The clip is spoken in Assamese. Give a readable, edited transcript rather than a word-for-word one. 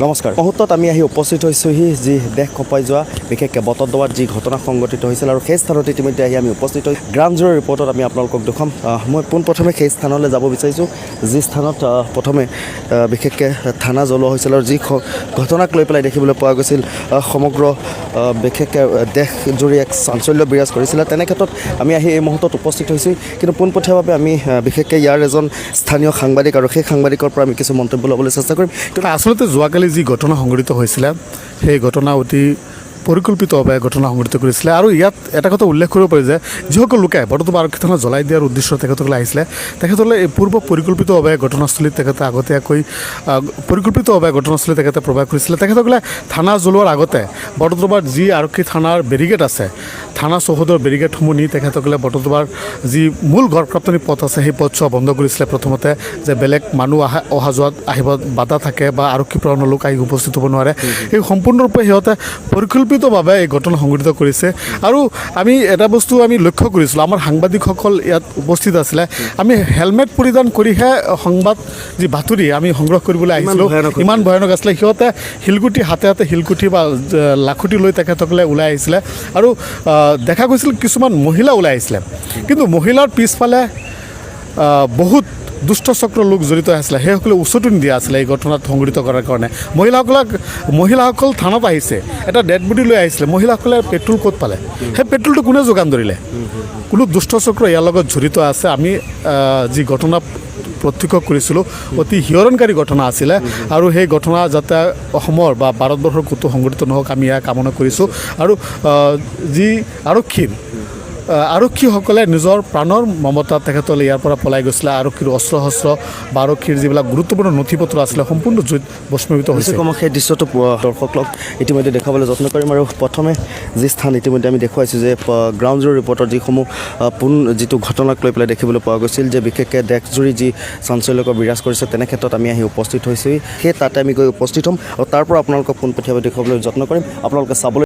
নমস্কাৰ মুহূৰ্তত আমি আহি উপস্থিত হৈছোহি যি দেশ কঁপাই যোৱা বিশেষকৈ বটদ্ৰৱাত যি ঘটনা সংঘটিত হৈছিল আৰু সেই স্থানত ইতিমধ্যে আহি আমি উপস্থিত হৈ গ্ৰাউণ্ড জিৰ' ৰিপৰ্টত আমি আপোনালোকক দেখুৱাম মই পোনপ্ৰথমে সেই স্থানলৈ যাব বিচাৰিছোঁ যি স্থানত প্ৰথমে বিশেষকৈ থানা জ্বলোৱা হৈছিল আৰু যি ঘটনাক লৈ পেলাই দেখিবলৈ পোৱা গৈছিল সমগ্ৰ বিশেষকৈ দেশজুৰি এক চাঞ্চল্য বিৰাজ কৰিছিলে তেনে ক্ষেত্ৰত আমি আহি এই মুহূৰ্তত উপস্থিত হৈছোঁ কিন্তু পোনপটীয়াভাৱে আমি বিশেষকৈ ইয়াৰ এজন স্থানীয় সাংবাদিক আৰু সেই সাংবাদিকৰ পৰা আমি কিছু মন্তব্য ল'বলৈ চেষ্টা কৰিম কিন্তু আচলতে যোৱাকালি যি ঘটনা সংঘটিত হৈছিলে সেই ঘটনা অতি পৰিকল্পিতভাৱে ঘটনা সংঘটিত কৰিছিলে আৰু ইয়াত এটা কথা উল্লেখ কৰিব পাৰি যে যিসকল লোকে বৰ্তমান আৰক্ষী থানা জ্বলাই দিয়াৰ উদ্দেশ্য তেখেতসকলে আহিছিলে তেখেতসকলে এই পূৰ্ব পৰিকল্পিতভাৱে ঘটনাস্থলীত তেখেতে আগতীয়াকৈ পৰিকল্পিতভাৱে ঘটনাস্থলীত তেখেতে প্ৰৱেশ কৰিছিলে তেখেতসকলে থানা জ্বলোৱাৰ আগতে বটদ্ৰৱাৰ যি আৰক্ষী থানাৰ বেৰিগেড আছে থানা চৌহদৰ বেৰিগেডসমূহ নি তেখেতসকলে বটদ্ৰৱাৰ যি মূল গড়প্ৰাপ্তনি পথ আছে সেই পথছোৱা বন্ধ কৰিছিলে প্ৰথমতে যে বেলেগ মানুহ অহা যোৱাত আহিব বাধা থাকে বা আৰক্ষী প্ৰাৰণৰ লোক আহি উপস্থিত হ'ব নোৱাৰে এই সম্পূৰ্ণৰূপে সিহঁতে পৰিকল্পিতভাৱে এই ঘটনা সংঘটিত কৰিছে আৰু আমি এটা বস্তু আমি লক্ষ্য কৰিছিলোঁ আমাৰ সাংবাদিকসকল ইয়াত উপস্থিত আছিলে আমি হেলমেট পৰিধান কৰিহে সংবাদ যি বাতৰি আমি সংগ্ৰহ কৰিবলৈ আহিছিলোঁ ইমান ভয়ানক আছিলে সিহঁতে শিলগুটি হাতে হাতে শিলগুটি বা লাখুটি লৈ তেখেতসকলে ওলাই আহিছিলে আৰু দেখা গৈছিল কিছুমান মহিলা ওলাই আহিছিলে কিন্তু মহিলাৰ পিছফালে বহুত দুষ্ট চক্ৰ লোক জড়িত আছিলে সেইসকলে উচতনি দিয়া আছিলে এই ঘটনাত সংঘটিত কৰাৰ কাৰণে মহিলাসকল থানাত আহিছে এটা ডেড বডি লৈ আহিছিলে মহিলাসকলে পেট্ৰল ক'ত পালে সেই পেট্ৰলটো কোনে যোগান ধৰিলে কোনো দুষ্ট চক্ৰ ইয়াৰ লগত জড়িত আছে আমি যি ঘটনা প্ৰত্যক্ষ কৰিছিলোঁ অতি শিহৰণকাৰী ঘটনা আছিলে আৰু সেই ঘটনা যাতে অসমৰ বা ভাৰতবৰ্ষৰ ক'তো সংঘটিত নহওক আমি ইয়াক কামনা কৰিছোঁ আৰু যি আৰক্ষীসকলে নিজৰ প্ৰাণৰ মমতা তেখেতসকলে ইয়াৰ পৰা পলাই গৈছিলে আৰক্ষীৰ অস্ত্ৰ শস্ত্ৰ বা আৰক্ষীৰ যিবিলাক গুৰুত্বপূৰ্ণ নথি পত্ৰ আছিলে সম্পূৰ্ণ জুইত ভস্মীভূত হৈছে সেই দৃশ্যটো দৰ্শকক ইতিমধ্যে দেখুৱাবলৈ যত্ন কৰিম আৰু প্ৰথমে যি স্থান ইতিমধ্যে আমি দেখুৱাইছোঁ যে গ্ৰাউণ্ড জিৰ' ৰিপৰ্টৰ যিসমূহ যিটো ঘটনাক লৈ পেলাই দেখিবলৈ পোৱা গৈছিল যে বিশেষকৈ দেশজুৰি যি চাঞ্চল্যকৰ বিৰাজ কৰিছে তেনে ক্ষেত্ৰত আমি আহি উপস্থিত হৈছোঁ সেই তাতে আমি গৈ উপস্থিত হ'ম আৰু তাৰ পৰা আপোনালোকক পোনপটীয়াভাৱে দেখুৱাবলৈ যত্ন কৰিম আপোনালোকে চাবলৈ